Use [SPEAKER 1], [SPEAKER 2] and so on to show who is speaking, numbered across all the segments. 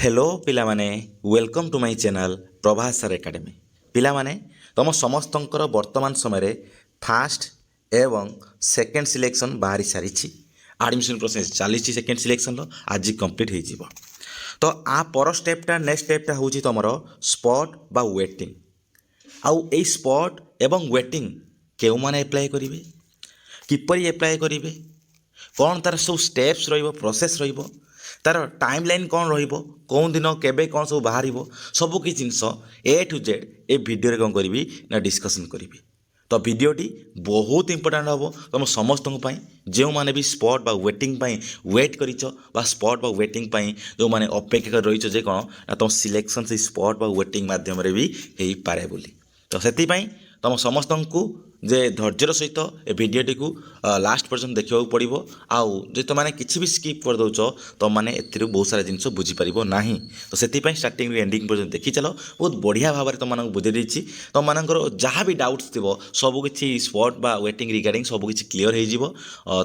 [SPEAKER 1] Hello पिला माने welcome to my channel Prabhas sir academy पिला माने तुम समस्तंकर वर्तमान समय फास्ट एवं सेकेंड सिलेक्शन बाहरी सारी एडमिशन प्रोसेस चली सेकेंड सिलेक्शन आज कंप्लीट हो तो आ पर स्टेपटा नेक्स्ट स्टेपटा हूँ तुम स्पॉट बा वेटिंग आउ ए स्पॉट एवं वेटिंग केउ माने एप्लाई करेंगे किपरि एप्लाई करेंगे कौन तार सब स्टेप्स प्रोसेस तार टाइम लाइन कौन कौन दिन केबे कौन सब बाहर सबकि जिनस ए टू जेड ए वीडियो कौन करी ना डिस्कसन करी तो वीडियोटी बहुत इंपोर्टेंट हम तुम समस्त जो मैंने भी स्पॉट बा वेटिंग वेट कर स्पॉट बा वेटिंग जो मैंने अपेक्षा कर रही जे कौन ना तुम सिलेक्शन से स्पॉट बा वेटिंग मध्यम भी हो पारे बोली तो से तुम समस्त को जे धैर्यर सहित ए भिडटी को लास्ट पर्यटन देखा पड़ो आउ जो तुमने किसी भी स्किप कर दौच तुम मैंने ए बहुत सारा जिन बुझीपार ना तो से स्टार्टिंग एंडिंग पर्यटन देखी चलो बहुत बढ़िया भाव में तुमको बुझे देती तुम मान जहाँ भी डाउट्स थी सबकि स्पॉट बा वेटिंग रिगार्डिंग सबकि क्लीयर हो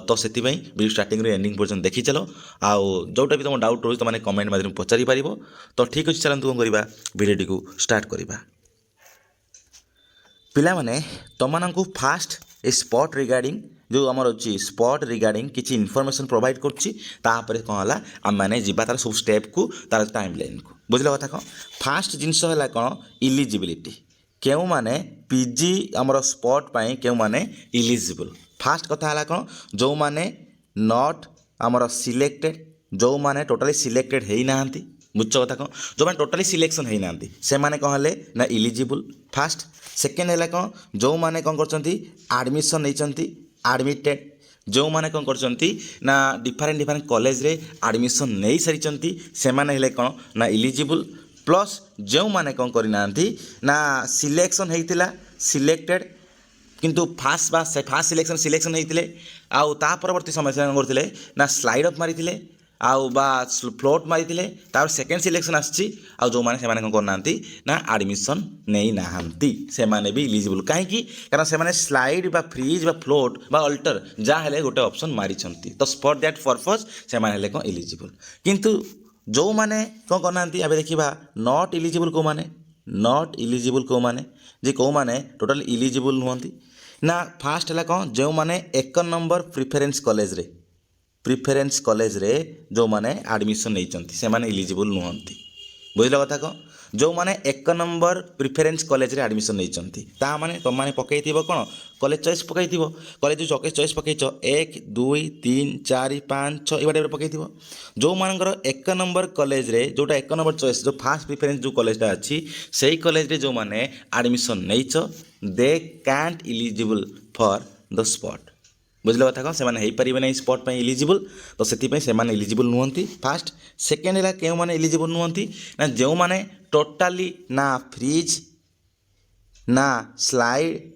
[SPEAKER 1] तो से वीडियो स्टार्टिंग एंडिंग पर्यटन देखी चलो आउ जोटा भी तुम डाउट रोज तुमने कमेंट माध्यम पचारि पार तो ठीक अच्छे चलते कौन करवा भिडटी को स्टार्ट करवा पिला माने तुमको फास्ट ए स्पॉट रिगार्डिंग जो आमर अच्छी स्पॉट रिगार्डिंग किसी इनफॉरमेशन प्रोवाइड कर कौन है आम मैंने जी तार सब स्टेप को तार टाइम लाइन को बुझल कथा कौन फास्ट जिनस है कौन इलिजिबिलिटी क्यों माने पीजी आमर स्पॉट पाई क्यों माने इलिजिबल फास्ट कथा है कौन जो माने नॉट आमर सिलेक्टेड जो माने टोटाली सिलेक्टेड है ना बुझ कथा कौन जो मैंने टोटाली सिलेक्शन होना से माने कौन है ना इलिजिबल फास्ट सेकेंड है कौन जो माने कौन करडमिशन नहीं आडमिटेड जो माने कौन करना डिफरेंट डिफरेंट कॉलेज रे आडमिशन नहीं सारी से माने हेले कौन ना इलिजिबल प्लस जो माने कौन करना ना सिलेक्शन होता सिलेक्टेड किंतु फास्ट सिलेक्शन होते आउ ता परवर्ती समय से करते ना स्लाइड अप मारी आउ बा फ्लोट मारी सेकेंड सिलेक्शन आसी जो मैंने कौन करना ना आडमिशन नहीं नहांती से माने भी इलिजिबल कहीं कारण से स्लाइड बा फ्रीज बा फ्लोट बा अल्टर जहाँ हेले गोटे ऑप्शन मारी तो फॉर दैट पर्पज से माने कौन इलिजिबल किंतु जो माने कौन करना अभी देखा नॉट इलिजिबल को माने नॉट इलिजिबल को माने जे को माने टोटल इलिजिबल नुहंती ना फास्ट है कौन जो माने 1 नंबर प्रिफरेन्स कॉलेज रे जो माने एडमिशन नहीं से माने इलिजिबल नुहंती बुझल कथा कौन जो माने 1 नंबर प्रिफरेन्स कॉलेज रे एडमिशन नहीं ता माने तुम माने पकई कौन कॉलेज चॉइस पकई कॉलेज जो चॉइस पकईच 1 2 3 4 5 6 ये टाइप पकई जो मानकर 1 नंबर कॉलेज रे जोटा 1 नंबर चॉइस जो फास्ट प्रिफरेन्स जो कॉलेजटा अच्छी से कॉलेज रे जो माने एडमिशन नहीं they can't eligible for the spot बुझल कथा कौन से पारे ना स्पॉट पर इलिजिबल तो से इलिजिबल नुहंती फास्ट सेकेंड है क्यों माने इलिजिबल नुहंती ना जो माने टोटाली ना फ्रीज ना स्लाइड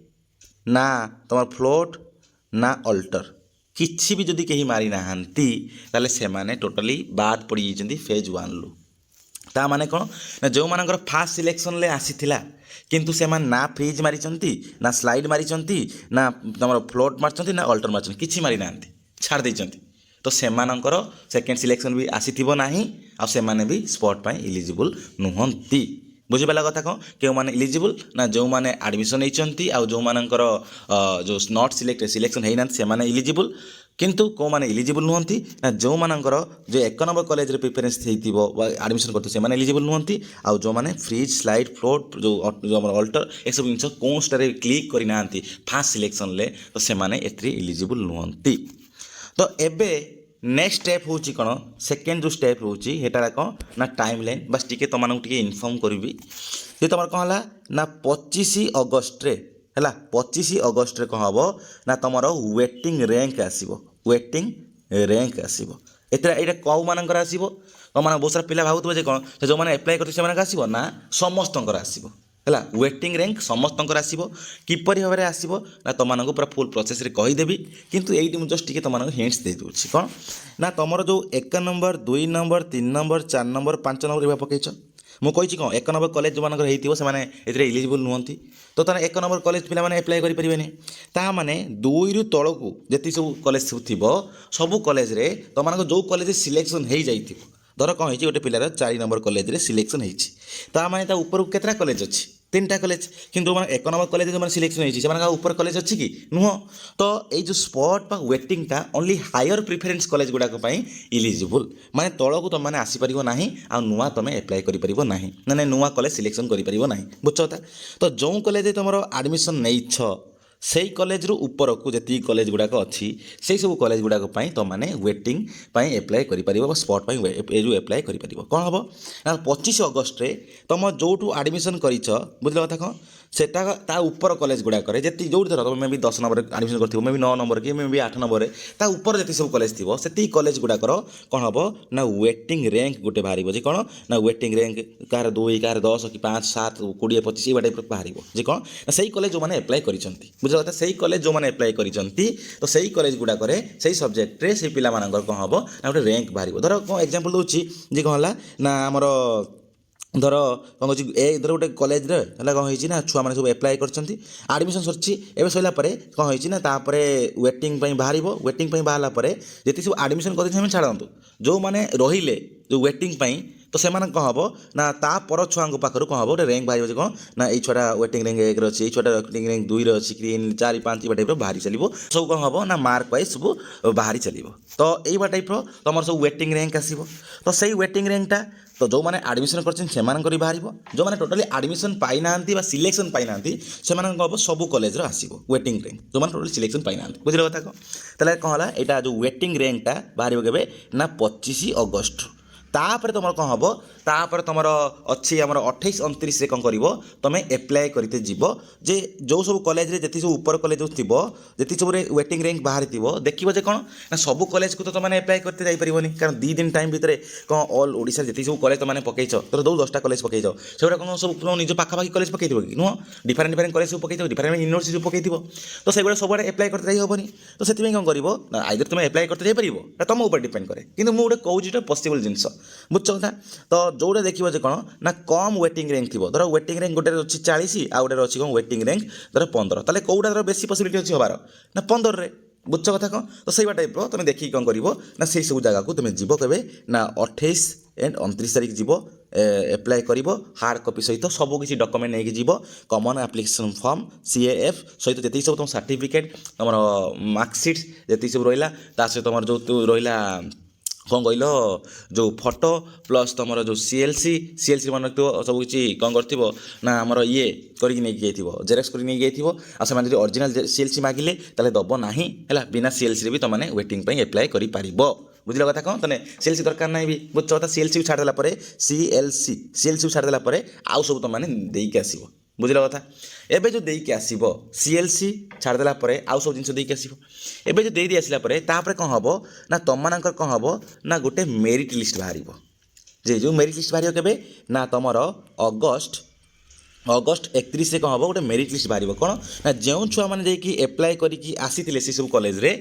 [SPEAKER 1] ना तुम फ्लोट ना अल्टर किसी भी जदि कहीं मारी नहांती ताले से माने टोटाली बाद पड़ जाइए फेज 1 लु ता माने कौन ना जो मानकर फास्ट सिलेक्शन ले आसीथिला किंतु से ना फ्रीज मारी ना स्लाइड मारी ना तुम फ्लोट मार्च ना अल्टर मार्च किसी मारी ना छाड़ देती तो से सेकेंड सिलेक्शन भी आसी ना आ से भी स्पॉट पर इलिजिबल नुहंती बुझीपाला कथा कौन क्यों माने इलिजिबल ना जो माने एडमिशन नहीं आउ जो मानकर जो नॉट सिलेक्टेड सिलेक्शन होना से माने इलिजिबल किंतु कौ माने इलिजिबल नुहंती ना जो मानकर जो 1 नंबर कॉलेज रे प्रिफरेंस एडमिशन करते से इलिजिबल नुहंती आउ जो माने फ्रीज स्लाइड फ्लोट जो अल्टर ये सब जिन कौन स्टार क्लिक करना फास्ट सिलेक्शन ले तो से इलिजिबल नुहंती तो एबे नेक्स्ट स्टेप हूँ कौन सेकेंड जो स्टेप हूँ कौन ना टाइम लाइन बस टी तुमको टे इनफर्म करी ये तुम कौन है ना 25 अगस्ट रे है 25 अगस्ट रे कौन हम ना तुम वेटिंग रैंक आसो वेटिंग रैंक आसो यहाँ कौ मानकर आसो तुम बहुत सारा पिला भावुए कौन जो मैंने एप्लाई करते आसो ना समस्तଙ୍କର आसो है वेटिंग रैंक समस्तଙ୍କର आसो किपरि भाव में आसो ना तुमको पूरा फुल प्रोसेस रे कहीदेवी किंतु ये मुझे जस्ट तुमको हिंट्स दे दूसरी कौन ना तुम जो 1 number 2 number 3 number 4 number 5 number ये पकईच मुझे कौन 1 नंबर कॉलेज जो मानकर से इलिजिबल नुहंती तो तार 1 नंबर कॉलेज पिला माने एप्लाई करें ताने 2 रु तलू जी सब कॉलेज सब थी सब कॉलेज रे तुम जो कॉलेज सिलेक्शन हो जाइए ଧର କ'ଣ ହେଇଛି ଗୋଟେ ପିଲାର 4 ନମ୍ବର କଲେଜରେ ସିଲେକ୍ସନ୍ ହେଇଛି, ତା ମାନେ ତା ଉପରକୁ କେତେଟା କଲେଜ ଅଛି? 3ଟା କଲେଜ। କିନ୍ତୁ ଯେଉଁମାନେ 1 ନମ୍ବର କଲେଜରେ ଯେଉଁମାନେ ସିଲେକ୍ସନ୍ ହେଇଛି ସେମାନଙ୍କ ଉପରେ କଲେଜ ଅଛି କି? ନୁହଁ। ତ ଏଇ ଯେଉଁ ସ୍ପଟ୍ ବା ୱେଟିଂଟା ଓନ୍ଲି ହାୟର ପ୍ରିଫରେନ୍ସ କଲେଜ ଗୁଡ଼ାକ ପାଇଁ ଇଲିଜିବୁଲ୍, ମାନେ ତଳକୁ ତୁମେ ଆସିପାରିବ ନାହିଁ ଆଉ ନୂଆ ତୁମେ ଆପ୍ଲାଏ କରିପାରିବ ନାହିଁ, ମାନେ ନୂଆ କଲେଜ ସିଲେକ୍ସନ୍ କରିପାରିବ ନାହିଁ। ବୁଝଛ କଥା? ତ ଯେଉଁ କଲେଜରେ ତୁମର ଆଡ଼ମିସନ୍ ନେଇଛ ସେଇ କଲେଜରୁ ଉପରକୁ ଯେତିକି କଲେଜ ଗୁଡ଼ାକ ଅଛି ସେଇ ସବୁ କଲେଜ ଗୁଡ଼ାକ ପାଇଁ ତୁମେ ୱେଟିଂ ପାଇଁ ଆପ୍ଲାଏ କରିପାରିବ ବା ସ୍ପଟ୍ ପାଇଁ ଏ ଯେଉଁ ଆପ୍ଲାଏ କରିପାରିବ। କ'ଣ ହେବ ନା 25 ଅଗଷ୍ଟରେ ତୁମ ଯେଉଁଠୁ ଆଡ଼ମିସନ୍ କରିଛ, ବୁଝିଲ କଥା କ'ଣ, ସେଟା ତା ଉପର କଲେଜ ଗୁଡ଼ାକରେ ଯେତିକି ଯେଉଁଠି ଧର ତୁମେ ବି 10 ନମ୍ବରରେ ଆଡ଼ମିସନ୍ କରିଥିବ, ମେ ବି 9 ନମ୍ବର କି ମେ ବି 8 ନମ୍ବରରେ, ତା ଉପରେ ଯେତିକି ସବୁ କଲେଜ ଥିବ ସେତିକି କଲେଜ ଗୁଡ଼ାକର କ'ଣ ହେବ ନା ୱେଟିଂ ର୍ୟାଙ୍କ ଗୋଟେ ବାହାରିବ। ଯେ କ'ଣ ନା ୱେଟିଂ ର୍ୟାଙ୍କ କାହାର 2, କାହାର 10 କି 5, 7, 20, 25 ଏଇ ଟାଇପ୍ର ବାହାରିବ। ଯେ କ'ଣ ନା ସେଇ କଲେଜ ଯେଉଁମାନେ ଆପ୍ଲାଏ କରିଛନ୍ତି, ବୁଝିଲ କଥା, ସେଇ କଲେଜ ଯେଉଁମାନେ ଆପ୍ଲାଏ କରିଛନ୍ତି ତ ସେଇ କଲେଜ ଗୁଡ଼ାକରେ ସେଇ ସବଜେକ୍ଟରେ ସେଇ ପିଲାମାନଙ୍କର କ'ଣ ହେବ ନା ଗୋଟେ ର୍ୟାଙ୍କ ବାହାରିବ। ଧର କ'ଣ ଏକ୍ଜାମ୍ପଲ୍ ଦେଉଛି ଯେ କ'ଣ ହେଲା ନା ଆମର ଧର କ'ଣ କହୁଛି ଧର ଗୋଟେ କଲେଜରେ ହେଲା କ'ଣ ହେଇଛି ନା ଛୁଆମାନେ ସବୁ ଆପ୍ଲାଏ କରିଛନ୍ତି, ଆଡ଼ମିସନ୍ ସରିଛି, ଏବେ ସରିଲା ପରେ କ'ଣ ହେଇଛି ନା ତାପରେ ୱେଟିଂ ପାଇଁ ବାହାରିବ। ୱେଟିଂ ପାଇଁ ବାହାରିଲା ପରେ ଯେତିକି ସବୁ ଆଡ଼ମିସନ୍ କରିଛନ୍ତି ସେମାନେ ଛାଡ଼ନ୍ତୁ, ଯେଉଁମାନେ ରହିଲେ ଯେଉଁ ୱେଟିଂ ପାଇଁ ତ ସେମାନେ କ'ଣ ହେବ ନା ତା ପର ଛୁଆଙ୍କ ପାଖରୁ କ'ଣ ହେବ ଗୋଟେ ର୍ୟାଙ୍କ ବାହାରିବ। ଯେ କ'ଣ ନା ଏଇ ଛୁଆଟା ୱେଟିଂ ର୍ୟାଙ୍କ 1ରେ ଅଛି, ଏଇ ଛୁଆଟା ୱେଟିଂ ର୍ୟାଙ୍କ 2ରେ ଅଛି, 4, 5 ଏଇ ଟାଇପ୍ର ବାହାରି ଚାଲିବ। ସବୁ କ'ଣ ହେବ ନା ମାର୍କ ୱାଇଜ୍ ସବୁ ବାହାରି ଚାଲିବ। ତ ଏଇଭଳିଆ ଟାଇପ୍ର ତୁମର ସବୁ ୱେଟିଂ ର୍ୟାଙ୍କ ଆସିବ। ତ ସେଇ ୱେଟିଂ ର୍ୟାଙ୍କଟା ତ ଯେଉଁମାନେ ଆଡ଼ମିସନ୍ କରିଛନ୍ତି ସେମାନଙ୍କର ବାହାରିବ, ଯେଉଁମାନେ ଟୋଟାଲି ଆଡ଼ମିସନ୍ ପାଇନାହାନ୍ତି ବା ସିଲେକ୍ସନ୍ ପାଇନାହାନ୍ତି ସେମାନଙ୍କ ହେବ ସବୁ କଲେଜର ଆସିବ ୱେଟିଂ ର୍ୟାଙ୍କ, ଯେଉଁମାନେ ଟୋଟାଲି ସିଲେକ୍ସନ୍ ପାଇନାହାନ୍ତି। ବୁଝିଲ କଥା କ'ଣ? ତାହେଲେ କ'ଣ ହେଲା ଏଇଟା ଯେଉଁ ୱେଟିଂ ର୍ୟାଙ୍କଟା ବାହାରିବ କେବେ ନା 25 ଅଗଷ୍ଟ। ତାପରେ ତୁମର କ'ଣ ହେବ, ତାପରେ ତୁମର ଅଛି ଆମର 28, 29ରେ କ'ଣ କରିବ ତୁମେ ଆପ୍ଲାଏ କରିତେ ଯିବ ଯେ ଯେଉଁ ସବୁ କଲେଜରେ ଯେତିକି ସବୁ ଉପର କଲେଜ ଥିବ, ଯେତିକି ସବୁରେ ୱେଟିଂ ର୍ୟାଙ୍କ ବାହାରିଥିବ, ଦେଖିବ ଯେ କ'ଣ ନା ସବୁ କଲେଜକୁ ତ ତୁମେ ଆପ୍ଲାଏ କରିତେ ଯାଇପାରିବନି, କାରଣ 2 ଦିନ ଟାଇମ୍ ଭିତରେ କ'ଣ ଅଲ୍ ଓଡ଼ିଶାରେ ଯେତିକି ସବୁ କଲେଜ ତୁମେ ପକାଇଛ, ଧର ଯେଉଁ 10ଟା କଲେଜ ପକାଇଛ ସେଗୁଡ଼ା କ'ଣ ସବୁ ନିଜ ପାଖାପାଖି କଲେଜ ପକାଇଥିବ କି? ନୁହଁ, ଡିଫରେଣ୍ଟ କଲେଜ ସବୁ ପକାଇଥିବ, ଡିଫରେଣ୍ଟ ୟୁନିଭର୍ସିଟି ସବୁ ପକାଇଥିବ। ତ ସେଗୁଡ଼ା ସବୁଆଡ଼େ ଆପ୍ଲାଏ କରିତେ ଯାଇ ହେବନି। ତ ସେଥିପାଇଁ କ'ଣ କରିବ ନା ଆଇଦର ତୁମେ ଆପ୍ଲାଏ କରିତେ ଯାଇପାରିବ, ତୁମ ଉପରେ ଡିପେଣ୍ଡ କରେ। କିନ୍ତୁ ମୁଁ ଗୋଟେ କହୁଛି ଗୋଟେ ପସିବଲ୍ ଜିନିଷ, ବୁଝଛ କଥା? ତ ଯେଉଁଟା ଦେଖିବ ଯେ କ'ଣ ନା କମ୍ ୱେଟିଂ ର୍ୟାଙ୍କ ଥିବ, ଧର ୱେଟିଂ ର୍ୟାଙ୍କ ଗୋଟେରେ ଅଛି 40 ଆଉ ଗୋଟେରେ ଅଛି କ'ଣ ୱେଟିଂ ର୍ୟାଙ୍କ ଧର 15, ତାହେଲେ କେଉଁଟା ଧର ବେଶୀ ପସିବିଲିଟି ଅଛି ହେବାର ନା 15ରେ। ବୁଝଛ କଥା କ'ଣ? ତ ସେଇଭଳିଆ ଟାଇପ୍ର ତୁମେ ଦେଖିକି କ'ଣ କରିବ ନା ସେଇ ସବୁ ଜାଗାକୁ ତୁମେ ଯିବ କେବେ ନା 28 and 29 ତାରିଖ ଯିବ, ଆପ୍ଲାଏ କରିବ ହାର୍ଡ଼ କପି ସହିତ ସବୁ କିଛି ଡକ୍ୟୁମେଣ୍ଟ ନେଇକି ଯିବ, କମନ୍ ଆପ୍ଲିକେସନ୍ ଫର୍ମ, CAF ସହିତ ଯେତିକି ସବୁ ତୁମ ସାର୍ଟିଫିକେଟ୍, ତୁମର ମାର୍କସିଟ୍ ଯେତିକି ସବୁ ରହିଲା, ତା ସହିତ ତୁମର ଯେଉଁ ରହିଲା କ'ଣ କହିଲ ଯେଉଁ ଫଟୋ ପ୍ଲସ୍ ତୁମର ଯେଉଁ CLC ମନେ ରଖିଥିବ ସବୁ କିଛି କ'ଣ କରିଥିବ ନା ଆମର ଇଏ କରିକି ନେଇକି ଯାଇଥିବ, ଜେରକ୍ସ କରିକି ନେଇକି ଯାଇଥିବ। ଆଉ ସେମାନେ ଯଦି ଅରିଜିନାଲ୍ CLC ମାଗିଲେ ତାହେଲେ ଦେବ ନାହିଁ ହେଲା, ବିନା CLCରେ ବି ତୁମେ ୱେଟିଂ ପାଇଁ ଆପ୍ଲାଏ କରିପାରିବ। ବୁଝିଲ କଥା କ'ଣ? ତାହେଲେ CLC ଦରକାର ନାହିଁ ବି, ବୁଝଛ କଥା? CLCକୁ ଛାଡ଼ିଦେଲା ପରେ CLCକୁ ଛାଡ଼ିଦେଲା ପରେ ଆଉ ସବୁ ତୁମେ ଦେଇକି ଆସିବ। ବୁଝିଲ କଥା? ଏବେ ଯେଉଁ ଦେଇକି ଆସିବ CLC ଛାଡ଼ିଦେଲା ପରେ ଆଉ ସବୁ ଜିନିଷ ଦେଇକି ଆସିବ। ଏବେ ଯେଉଁ ଦେଇ ଆସିଲା ପରେ ତାପରେ କ'ଣ ହେବ ନା ତୁମମାନଙ୍କର କ'ଣ ହେବ ନା ଗୋଟେ ମେରିଟ୍ ଲିଷ୍ଟ ବାହାରିବ। ଯେ ଯେଉଁ ମେରିଟ୍ ଲିଷ୍ଟ ବାହାରିବ କେବେ ନା ତୁମର ଅଗଷ୍ଟ 31ରେ କ'ଣ ହେବ ଗୋଟେ ମେରିଟ୍ ଲିଷ୍ଟ ବାହାରିବ। କ'ଣ ନା ଯେଉଁ ଛୁଆମାନେ ଯାଇକି ଆପ୍ଲାଏ କରିକି ଆସିଥିଲେ ସେସବୁ କଲେଜରେ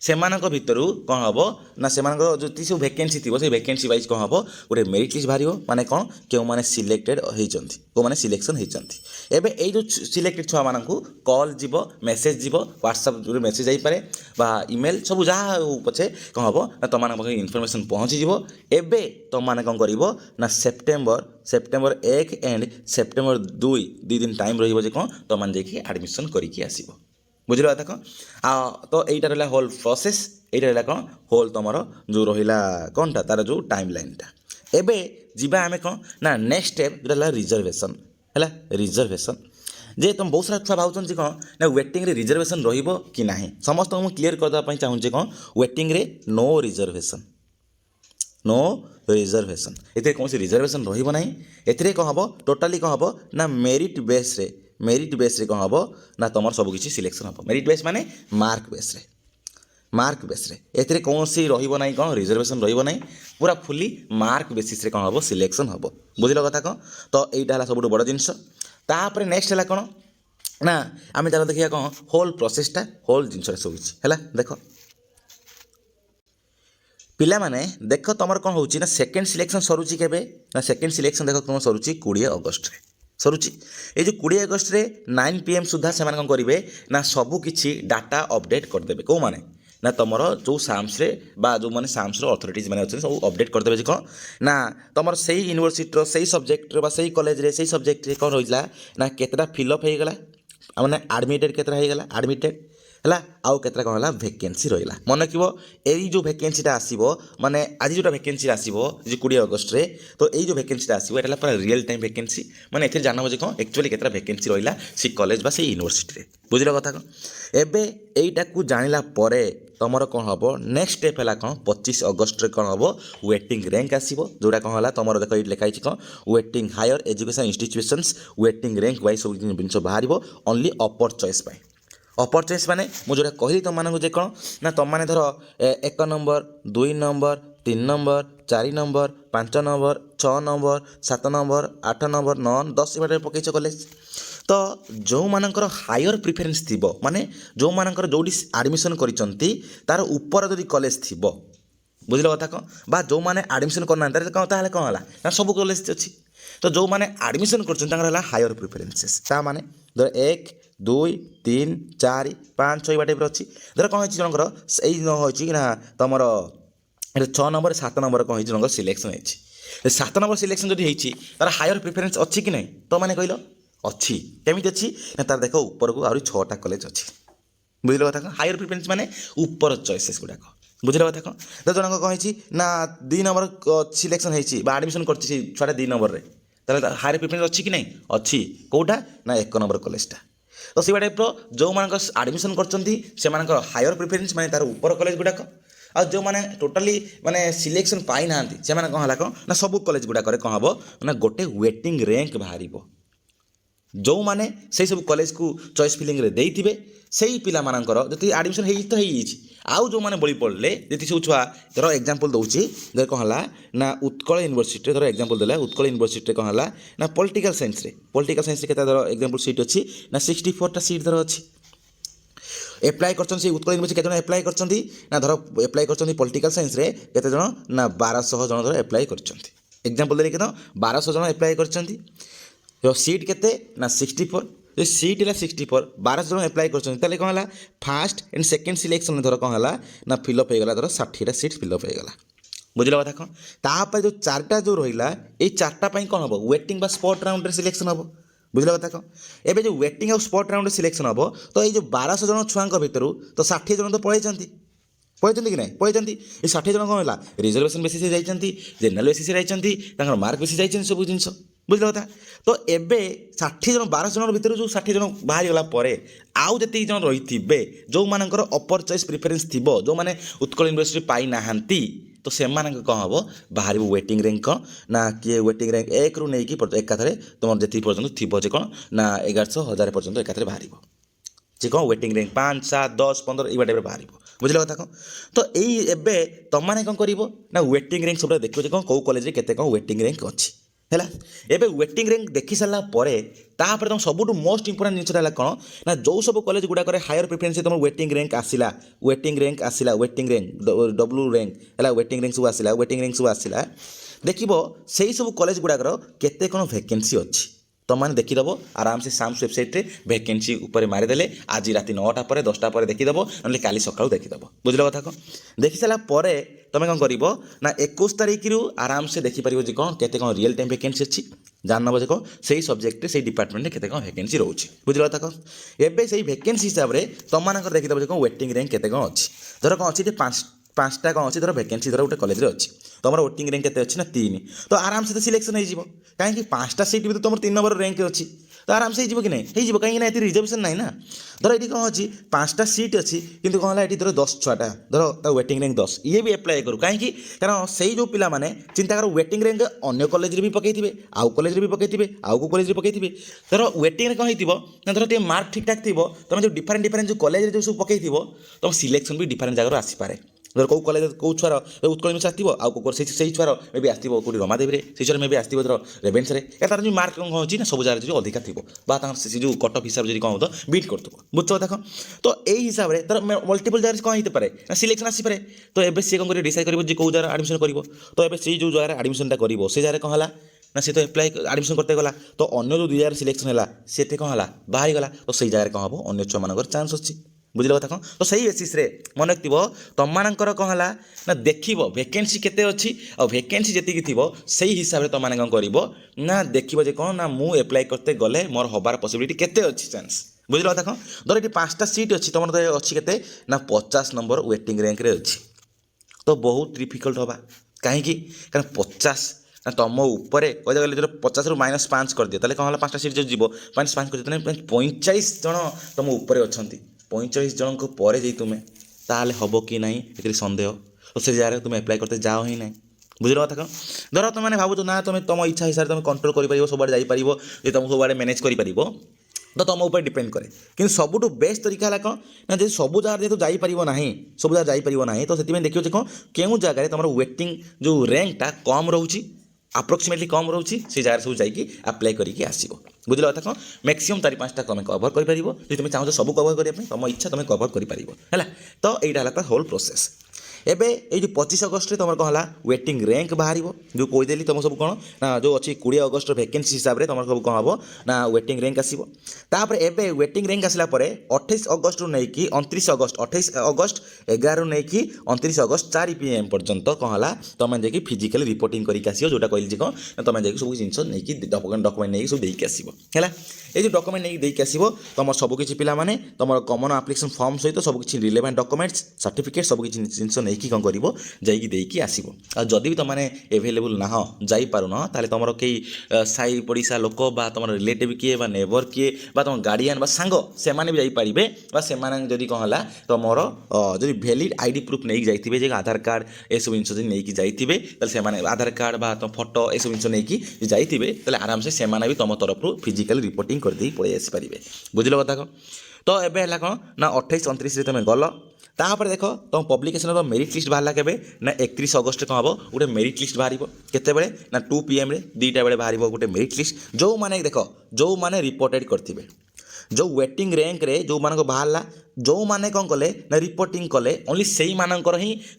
[SPEAKER 1] ସେମାନଙ୍କ ଭିତରୁ କ'ଣ ହେବ ନା ସେମାନଙ୍କର ଯେତିକି ସବୁ ଭେକେନ୍ସି ଥିବ ସେଇ ଭେକେନ୍ସି ୱାଇଜ୍ କ'ଣ ହେବ ଗୋଟେ ମେରିଟ୍ ଲିଷ୍ଟ ବାହାରିବ। ମାନେ କ'ଣ କେଉଁମାନେ ସିଲେକ୍ଟେଡ଼ ହେଇଛନ୍ତି, କେଉଁମାନେ ସିଲେକ୍ସନ୍ ହେଇଛନ୍ତି। ଏବେ ଏଇ ଯେଉଁ ସିଲେକ୍ଟେଡ଼ ଛୁଆମାନଙ୍କୁ କଲ୍ ଯିବ, ମେସେଜ୍ ଯିବ, ହ୍ୱାଟ୍ସଆପ୍ରେ ମେସେଜ୍ ଯାଇପାରେ ବା ଇମେଲ୍ ସବୁ ଯାହା ହେଉ ପଛେ କ'ଣ ହେବ ନା ତୁମମାନଙ୍କ ପାଖରେ ଇନଫର୍ମେସନ୍ ପହଞ୍ଚିଯିବ। ଏବେ ତୁମମାନେ କ'ଣ କରିବ ନା ସେପ୍ଟେମ୍ବର 1 and ସେପ୍ଟେମ୍ବର 2 ଦିନ ଟାଇମ୍ ରହିବ ଯେ କ'ଣ ତୁମମାନେ ଯାଇକି ଆଡ଼ମିସନ୍ କରିକି ଆସିବ। ବୁଝିଲ କଥା କ'ଣ? ତ ଏଇଟା ରହିଲା ହୋଲ୍ ପ୍ରୋସେସ୍, ଏଇଟା ରହିଲା କ'ଣ ହୋଲ୍ ତୁମର ଯେଉଁ ରହିଲା କ'ଣଟା ତା'ର ଯେଉଁ ଟାଇମ୍ ଲାଇନ୍ଟା। ଏବେ ଯିବା ଆମେ କ'ଣ ନା ନେକ୍ସଟ ଷ୍ଟେପ୍ ଯେଉଁଟା ହେଲା ରିଜର୍ଭେସନ୍ ହେଲା। ରିଜର୍ଭେସନ୍ ଯେ ତୁମ ବହୁତ ସାରା ଛୁଆ ଭାବୁଛନ୍ତି କ'ଣ ନା ୱେଟିଂରେ ରିଜର୍ଭେସନ୍ ରହିବ କି ନାହିଁ। ସମସ୍ତଙ୍କୁ ମୁଁ କ୍ଲିୟର କରିଦେବା ପାଇଁ ଚାହୁଁଛି କ'ଣ ୱେଟିଂରେ ନୋ ରିଜର୍ଭେସନ୍, ଏଥିରେ କୌଣସି ରିଜର୍ଭେସନ୍ ରହିବ ନାହିଁ। ଏଥିରେ କ'ଣ ହେବ ଟୋଟାଲି କ'ଣ ହେବ ନା ମେରିଟ୍ ବେସ୍ରେ କ'ଣ ହେବ ନା ତୁମର ସବୁ କିଛି ସିଲେକ୍ସନ୍ ହେବ। ମେରିଟ୍ ବେସ୍ ମାନେ ମାର୍କ ବେସ୍ରେ ଏଥିରେ କୌଣସି ରହିବ ନାହିଁ କ'ଣ ରିଜର୍ଭେସନ୍ ରହିବ ନାହିଁ, ପୁରା ଫୁଲି ମାର୍କ ବେସିସ୍ରେ କ'ଣ ହେବ ସିଲେକ୍ସନ୍ ହେବ। ବୁଝିଲ କଥା କ'ଣ? ତ ଏଇଟା ହେଲା ସବୁଠୁ ବଡ଼ ଜିନିଷ। ତାପରେ ନେକ୍ସଟ ହେଲା କ'ଣ ନା ଆମେ ଚାଲ ଦେଖିବା କ'ଣ ହୋଲ୍ ପ୍ରୋସେସ୍ଟା, ହୋଲ୍ ଜିନିଷଟା ସବୁ କିଛି ହେଲା। ଦେଖ ପିଲାମାନେ ଦେଖ ତୁମର କ'ଣ ହେଉଛି ନା ସେକେଣ୍ଡ ସିଲେକ୍ସନ୍ ସରୁଛି କେବେ ନା ସେକେଣ୍ଡ ସିଲେକ୍ସନ୍ ଦେଖ କ'ଣ ସରୁଛି 20 ଅଗଷ୍ଟରେ ସରୁଛି। ଏଇ ଯେଉଁ 20 ଅଗଷ୍ଟରେ 9 PM ସୁଦ୍ଧା ସେମାନେ କ'ଣ କରିବେ ନା ସବୁ କିଛି ଡାଟା ଅପଡ଼େଟ୍ କରିଦେବେ। କେଉଁମାନେ ना तुमर जो साम्स बा जो मैंने साम्स अथॉरिटीज मैंने अच्छे सब अपडेट करदेवे जे कौन ना तुम से यूनिवर्सिटी से सब्जेक्ट से कॉलेज से सब्जेक्ट कौन रही ना केतटा फिलअप हो गला मैंने आडमिटेड केतटा हो गला आडमिटेड है आउ केतटा कौन है भैकेंसी रहा मन रखिए यही जो भैकेंसीटा आसो माने आज जो भैकेंसी आसो जो 20 अगस्त रे तो यही जो भैकेंसीटा आसो ये पूरा रियल टाइम भैकेंसी मैंने ए जानव जे कौन एक्चुअली केतटा भैकेंसी रहा से कॉलेज बा से यूनिवर्सिटी बुझल कथा कौन एबे एटा को जानिला परे तुमर कौन हम नेक्स्ट स्टेप है कौन 25 अगस्त कौन हम वेटिंग रैंक आसो जोटा कौन है तुम देख ये लिखाई कौन waiting higher education institutions waiting rank wise सब जिन बाहर ओनली अपर चॉइस पाए अपर चॉइस माने मुझे कहली तुम मानक कौन ना तुम मैंने धर 1 number 2 number 3 number 4 number 5 number 6 number 7 number 8 number 9 10 बाटे पकईच कॉलेज तो जो मानकर हायर प्रिफरेन्स थी माने जो मानकर जोटी आडमिशन करिसंती तार ऊपर जदि कॉलेज थी बुझल कथा कौन बा जो मैंने आडमिशन करना कौन है ना सब कॉलेज अच्छी तो जो मैंने आडमिशन कर हायर प्रिफरेन्सेस ता माने धर 1 2 3 4 5 6 बाटे अच्छी धर कौन है जनकर यही ना तुम 6 नंबर 7 नंबर कौन जनकर सिलेक्शन है 7 नंबर सिलेक्शन जब होती तार हायर प्रिफरेन्स अच्छी कि नहीं तो मैंने कहल अच्छी केमी अच्छी ना तार देख ऊपर को आहरी 6टा कॉलेज अच्छी बुझल कथा कौन हायर प्रिफरेन्स माने ऊपर चॉइसेस गुड़ाक बुझल कथा कौन तो जनक कौन ना 2 नंबर सिलेक्शन होती आडमिशन कर छुआ 2 नंबर में तार हायर प्रिफरेन्स अच्छी कि नहीं अच्छी कौटा ना 1 नंबर कॉलेजटा तो से टाइप जो मान आडमिशन कर हायर प्रिफरेन्स माने तार ऊपर कॉलेज गुड़ाक आ जो मैंने टोटाली माने सिलेक्शन पाई ना से कौन है कौन ना सब कॉलेज गुड़ाक कौन हम ना गोटे वेटिंग रैंक बाहर जो मैंने से सब कॉलेज को चॉइस फिलिंग रे देइथिबे सेही पिला मानकर जति एडमिशन हेई तो हेई आउ जो मैंने बड़ी पढ़ले जति सब छुआ धर एग्जांपल दउची धर कौन है ना उत्कल यूनिवर्सिटी धर एग्जांपल देला उत्कल यूनिवर्सिटी कौन है ना पॉलिटिकल साइंस के धर एग्जांपल सीट अच्छी ना 64टा सीट धर अच्छी एप्लाय कर उत्कल यूनिवर्सिटी केते एप्लाय कर ना धर एप्लाय कर पॉलिटिकल साइंस रे केते जण ना 1200 जण धर एप्लाय कर एग्जांपल देले केते 1200 जण एप्लाय कर सीट केते ना 64 जो सीट है 64 1200 जन एप्लाय कर कौन है फास्ट एंड सेकेंड सिलेक्शन धर कौन है ना फिलअप हो गला धर 60टा सीट फिलअप हो गला बुझल कथा कौन तापर जो 4टा जो रहा ये 4टा कौन हम वेटिंग स्पॉट राउंड रे सिलेक्शन हम बुझल कथा कौन एबे जो वेटिंग और स्पॉट राउंड सिलेक्शन हम तो ये जो 1200 जन छुआ भितर तो 60 जन तो पलैंती कि नहीं पलैंती ये 60 जन कौन है रिजर्वेशन बेसिस जाइए जेनराल बेसिस जाइए मार्क बेसिस जाइए सब जिन बुझल कथा तो एबे 60 जन 1200 जन भितर जो 60 जन बाहरी गला परे आउ जति जन रही जो मानकर अपर चॉइस प्रिफरेन्स थी जो मैंने उत्कल यूनिवर्सिटी पाई नाहांती तो से कौन हम बाहर वेटिंग रैंक कौन ना किए वेटिंग रैंक 1 रु नहीं एकाथरे तुम जी पर्यटन थी कौन ना 1100 1000 पर्यटन एकाथरे बाहर जे कौन वेटिंग रैंक 5 7 10 15 ये टाइप बाहर बुझल कथा कौन तो यही एवं तुम मैंने कौन कर ना वेटिंग रैंक सब देखो कौन कौ कॉलेज केते कौन वेटिंग रैंक अच्छी है एबे वेटिंग रैंक देखी सारा तापर तुम सबुठ मोस्ट इंपोर्टेंट जिनसा कौन ना जो सब कॉलेज गुड़ाक हायर प्रिफरेन्स तुम वेटिंग रैंक आसला वेटिंग रैंक डब्ल्यू रैंक है वेटिंग रैंक सब आसला वेटिंग रैंक सब आसला देखो से सब कॉलेज गुड़ाक केते कौन वैकेंसी अच्छी तुम मैंने देखीदेव आराम से साम्स वेबसाइट रे वैकेंसी ऊपर मारिदेले आज राति 9टा पर 10टा पर देखीदेव ना काली सकाळु देखीदेव बुझल कथा कौन देखी सारा तुम कौन कर ना 21 तारिख रु आराम से देखिपर जे कौन केते कौन रियल टाइम वैकेंसी अच्छी जानव जे कौन से सब्जेक्ट से डिपार्टमेंट में केते कौन वैकेंसी रोचे बुझल कथा कौन एबे से वैकेंसी हिसाब से तुम मानकर देखीदेव जे कौन वेटिंग रैंक केते कौन अच्छी धर कौन अच्छी 5टा कौन अच्छी धर वैकेंसी धर गोटे कॉलेज अच्छी तुम वेटिंग रैंक केते अच्छी ना 3 तो आराम से तो सिलेक्शन हो कहीं 5टा सीट भी तुम 3 नंबर रैंक अच्छी तो आराम से हो कि नहीं हो कहीं ये रिजर्वेशन ना ना धर ये कौन अच्छी 5टा सीट अच्छी किंतु कौन है धर 10 छुआटा धर वेटिंग रैंक 10 ये भी एप्लाय करूँ कहीं कारण से जो पिला माने चिंता कर वेटिंग रैंक अन्य कॉलेज भी पकईथे आउ कॉलेज भी पकईथे आउ को कॉलेज पकईथे धर वेटिंग कौन हो धर मार्क ठीक ठाक थी तुम जो डिफरेन्ट जो कॉलेज जो सब पकई तुम सिलेक्शन भी डिफरेन्ट जगह आसीपे धर कौ कॉलेज कौ छुआर उत्कल यूनिवर्सिटी आसो आउ कौ छुआर मे भी आसो कौटी रमादेवी से छुआर मे भी आसो धर रेभेन्सा तार जो मार्क कौन अच्छी ना सब जगह जो अधिका थी से जो कटअफ हिसाब से कौन हो बीट कर बुझ कथा कौन तो यही हिसाब से तर मल्टीपल जगह कौन होते पारे ना सिलेक्शन आसीपे तो ये सी कौन डिसाइड कर कौ जगह आडमिशन कर तो ये से जो जगह आडमिशनटा कर से जगह कौन है ना सी तो एप्लाय आडमिशन करते गला तो अन्य जो 2 जगह सिलेक्शन है से कौन है बाहरी गला तो से जगह कौन हम अन्य छुआ मान चान्स अच्छी बुझल कथा कौन तो सही बेसीस रे मन रखिव तुम मानकर कौन है ना देखिव वैकेंसी केते अच्छी और वैकेंसी जी थी से हिसाब से तुम मैंने कौन कर ना देखिए जे कौन ना मु एप्लाई करते गले मोर हबार पॉसिबिलिटी केते अच्छी चांस बुझल कथा कौन धर ये 5टा सीट अच्छी तुम अच्छी केते ना 50 नंबर वेटिंग रैंक रे अच्छी तो बहुत डिफिकल्ट हवा कहीं कारण 50 ना तुम ऊपर कहते गले जो 50 रु -5 कर दिए कौन है 5टा सीट जो जीव -5 कर दिए 45 जन तुम ऊपर अच्छा 45 जन को पर जा तुम्हें ताल हम कि ना ये सन्देह तो से जगह तुम एप्लाई करते जाओ ही ना बुझल कथा कौन धर तुम भावुँ ना तुम तुम इच्छा हिसाब से तुम कंट्रोल कर सब जापर तुम सब मैनेज कर तो तुम ऊपर डिपेंड करे कि सबुठ बेस्ट तरीका है कौन ना जो सब जगह जेहतु जापर ना सब जगह जापर ना तो से देखिए कौन क्यों जगह तुम वेटिंग जो रैंकटा कम रोचे अप्रोक्सीमेटली कम रोचे से जगह सब जाकि आप्लाय करके आसो बुझल कथा कौन मैक्सिमम 4-5टा तुम कवर कर तुम चाहो सब कवर करने तुम इच्छा तुम कवर कर तो यहाँ है होल प्रोसेस एबे ये 25 अगस्त तुम कौन है वेटिंग रैंक बाहर जो कहीदेली तुम सब कौन ना जो अच्छी 20 अगस्त वैकेंसी हिसाब से तुम सब कौन हम ना वेटिंग रैंक आसो एबे वेटिंग रैंक आसला 28 अगस्त नहीं 29 अगस्त 28 अगस्त 11 नहीं 29 अगस्त 4 PM पर्यंत कौन है तुम जाकि फिजिकल रिपोर्टिंग करके आसो जोटा कहली कौन तुम जाकि सब जिन नहीं डॉक्यूमेंट नहीं सब देकी आसो है ये जो डॉक्यूमेंट नहीं देकी आसो तुम सबकि पिलाने तुम कमन एप्लिकेशन फॉर्म सहित सबकि रिलेवेंट डॉक्यूमेंट्स सर्टिफिकेट सबकि जिन नहीं कौन कर जाकि आसो जदि भी तुमने एभेलेबल ना जापारुन ताले तुम कई साई पड़िशा लोक तुम रिलेटिव किए नेबर किए तुम गार्डियन सांग से भी जापारे से कौन है तुम जो भैलिड आईडी प्रूफ नहीं जाइए आधार कार्ड ये सब जिन नहीं जाइए आधार कार्ड तुम फोटो ये सब जिन नहीं जाइए आराम से भी तुम तरफ फिजिकल रिपोर्टिंग करदे पलि आसपारे बुझल कथा तो एबे है कौन ना 28-29 तुम गल तापर देख तुम पब्लिकेशन मेरिट लिस्ट बाहर के ना 31 अगस्त कौन हम गोटे मेरिट लिस्ट बाहर केते ना 2 PM 2टा बेले बाहर गोटे मेरिट लिस्ट जो मैंने देख जो मैंने रिपोर्टेड करेंगे जो वेटिंग रैंक रे जो मान बाहरला जो मैंने कौन कले ना रिपोर्टिंग कले ओनली से ही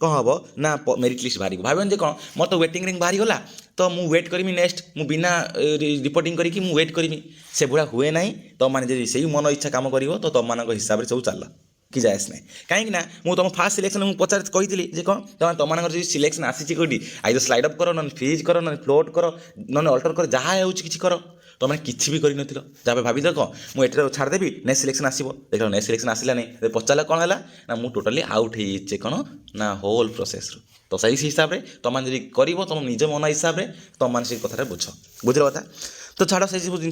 [SPEAKER 1] कौन हम ना मेरिट लिस्ट बाहर भावें जे कौन मोर तो वेटिंग रैंक बाहरी गला तो मुझे वेट करी नेक्स्ट मु बिना रिपोर्टिंग करी मु वेट करी से भाया हुए ना तुम मैंने से मन इच्छा काम कर तो तुम मान हिसाब से सब चल कि जायस ना कहीं मुझे तुम फास्ट सिलेक्शन मुझे पचार कही कौन तुम जो सिलेक्शन आसी कौटी आई स्लाइड अप कर ना फ्रीज कर ना फ्लोट कर ना अल्टर कर जहाँ हो कर तुम किसी भी कर जहाँ भाभी देख मुझे छाड़देवी नेक्स्ट सिलेक्शन आसो देख नेक्स्ट सिलेक्शन आसला नहीं पचारा कौन है ना मुझे टोटाली आउट हो कौन ना होल प्रोसेस तो सही हिसाब से तुम जी कर तुम निज मन हिसाब से तुम मैंने से कथा बुझ बुझल कथा तो छाड़ से सब जिन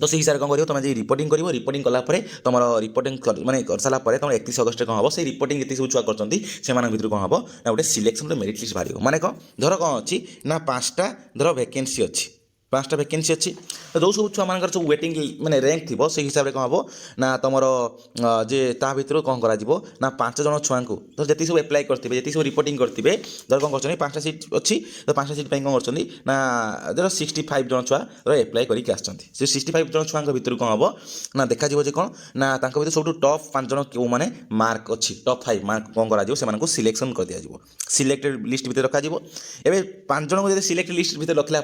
[SPEAKER 1] तो से हिसाब से कौन कर तुम रिपोर्टिंग कर रिपोर्टिंग कलापर तुम रिपोर्टिंग माने कर सारा तुम 31 अगस्त कौन हम से रिपोर्टिंग ये सब छुआ कर कौन हम ना गोटे सिलेक्शन मेरिट लिस्ट बाहर माने कौन धर कौन अच्छी ना 5टा धर वैकेंसी अच्छी 5टा वैकेंसी अच्छी तो जो सब छुआ मान सब वेटिंग माने रैंक थी से हिसाब से कौन हम ना तुम जे ता भर कौन कर ना 5 जन छुआ को तो जी सब एप्लाई करते जी सब रिपोर्टिंग करते धर कौन कर 5टा सीट अच्छी तो 5टा सीट कौन कर ना धर 65 जन छुआ एप्लाई करके आसछन्ती 65 जन छुआ भर कौन हम ना देखा कौन ना भर सब टॉप 5 जन क्यों मैंने मार्क अच्छी टॉप 5 मार्क कौन कर सिलेक्शन कर दिया सिलेक्टेड लिस्ट भर रखा एवं 5 जन को सिलेक्टेड लिस्ट भर रखला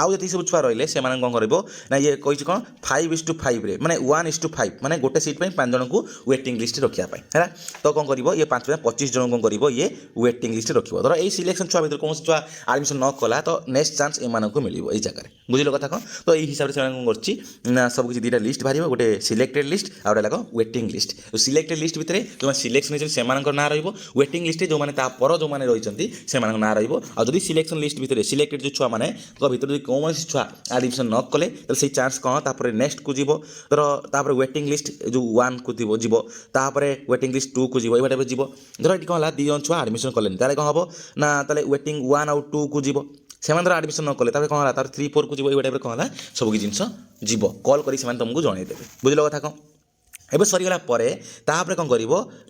[SPEAKER 1] आउ जी सब छुआ रही से कौन कर ना ये कही कौन 5:5 मैंने 1:5 मैंने गोटे सीट पर 5 जन को वेटिंग लिस्ट रखापी है तो कौन कर ये 25 जन कौन कर ये वेटिंग लिस्ट रखिए धर ये सिलेक्शन छुआ भर कौन छुआ आडमिशन न कला तो नेक्स्ट चांस एम को मिल जगह बुझल कथा कौन तो ये हिसाब से कौन कर सब किसी 2टा लिस्ट बाहर गोटे सिलेक्टेड लिस्ट आ गए वेटिंग लिस्ट सिलेक्टेड लिस्ट भितर जो सिलेक्शन से ना वेटिंग लिस्ट जो मैंने पर जो मैंने रही से ना रही सिलेक्शन लिस्ट भितर सिलेक्टेड जो छुआ मैंने भर कौन छुआ आडमिशन न कले तो से चांस कौन तापर नेक्स्ट को जीव धर वेटिंग लिस्ट जो 1 को जीव तापर वेटिंग लिस्ट 2 को जीव ये टाइप जीव धर ये कौन है 2 जन छुआ आडमिशन कले ताले कौन हम ना ताले वेटिंग 1 और 2 को जीव से आडमिशन न कले कौन है 3-4 को जीव ये टाइप कौन है सब जिन जीव कल कर तुमको जनईदे बुझल कथा कौन एबे सरीगला तापर कौन कर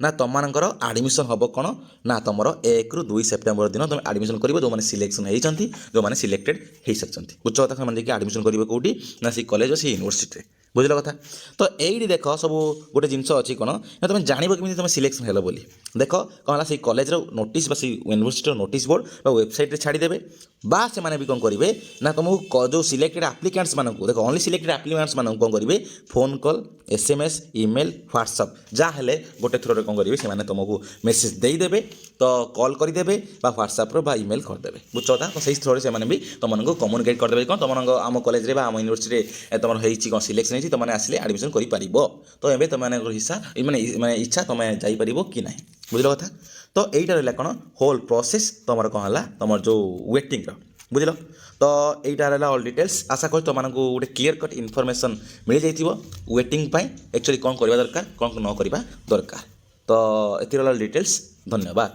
[SPEAKER 1] ना तुम मानकर आडमिशन हम कौन ना तुम 1 ରୁ 2 सेप्टेम्बर दिन तुम आडमिशन कर जो मैंने सिलेक्शन होती जो मैंने सिलेक्टेड हो सारी बुझ कथा मैंने आडमिशन करेंगे कौटी ना से कॉलेज से यूनिवर्सिटी ବୁଝିଲ କଥା। ତ ଏଇଠି ଦେଖ ସବୁ ଗୋଟେ ଜିନିଷ ଅଛି କ'ଣ ନା ତୁମେ ଜାଣିବ କେମିତି ତୁମେ ସିଲେକ୍ସନ୍ ହେଲ ବୋଲି। ଦେଖ କ'ଣ ହେଲା ସେଇ କଲେଜର ନୋଟିସ୍ ବା ସେଇ ୟୁନିଭର୍ସିଟିର ନୋଟିସ୍ ବୋର୍ଡ଼ ବା ୱେବସାଇଟ୍ରେ ଛାଡ଼ିଦେବେ, ବା ସେମାନେ ବି କ'ଣ କରିବେ ନା ତୁମକୁ ଯେଉଁ ସିଲେକ୍ଟେଡ଼ ଆପ୍ଲିକାଣ୍ଟସ୍ ମାନଙ୍କୁ ଦେଖ ଓନ୍ଲି ସିଲେକ୍ଟେଡ଼ ଆପ୍ଲିକାଣ୍ଟସ୍ ମାନଙ୍କୁ କ'ଣ କରିବେ phone call, SMS, email, WhatsApp ଯାହା ହେଲେ ଗୋଟେ ଥରରେ କ'ଣ କରିବେ ସେମାନେ ତୁମକୁ ମେସେଜ୍ ଦେଇଦେବେ, ତ କଲ୍ କରିଦେବେ ବା ହ୍ୱାଟ୍ସଆପ୍ର ବା ଇମେଲ୍ କରିଦେବେ। ବୁଝୁଛ କଥା। ତ ସେଇ ଥ୍ରୋରେ ସେମାନେ ବି ତୁମମାନଙ୍କୁ କମ୍ୟୁନିକେଟ୍ କରିଦେବେ କ'ଣ ତୁମମାନଙ୍କ ଆମ କଲେଜରେ ବା ଆମ ୟୁନିଭର୍ସିଟିରେ ତୁମର ହେଇଛି କ'ଣ ସିଲେକ୍ସନ୍ ହେଇଛି, ତୁମମାନେ ଆସିଲେ ଆଡ଼ମିସନ୍ କରିପାରିବ। ତ ଏବେ ତୁମମାନଙ୍କର ମାନେ ଇଚ୍ଛା ତୁମେ ଯାଇପାରିବ କି ନାହିଁ। ବୁଝିଲ କଥା। ତ ଏଇଟା ରହିଲା କ'ଣ ହୋଲ୍ ପ୍ରୋସେସ୍ ତୁମର କ'ଣ ହେଲା ତୁମର ଯେଉଁ ୱେଟିଂର। ବୁଝିଲ। ତ ଏଇଟା ରହିଲା ଅଲ୍ ଡିଟେଲ୍ସ। ଆଶା କରୁଛି ତୁମମାନଙ୍କୁ ଗୋଟେ କ୍ଲିୟର୍ କଟ୍ ଇନଫର୍ମେସନ୍ ମିଳିଯାଇଥିବ ୱେଟିଂ ପାଇଁ ଆକ୍ଚୁଆଲି କ'ଣ କରିବା ଦରକାର, କ'ଣ ନ କରିବା ଦରକାର। ତ ଏଥିରେ ରହିଲା ଡିଟେଲ୍ସ। ଧନ୍ୟବାଦ।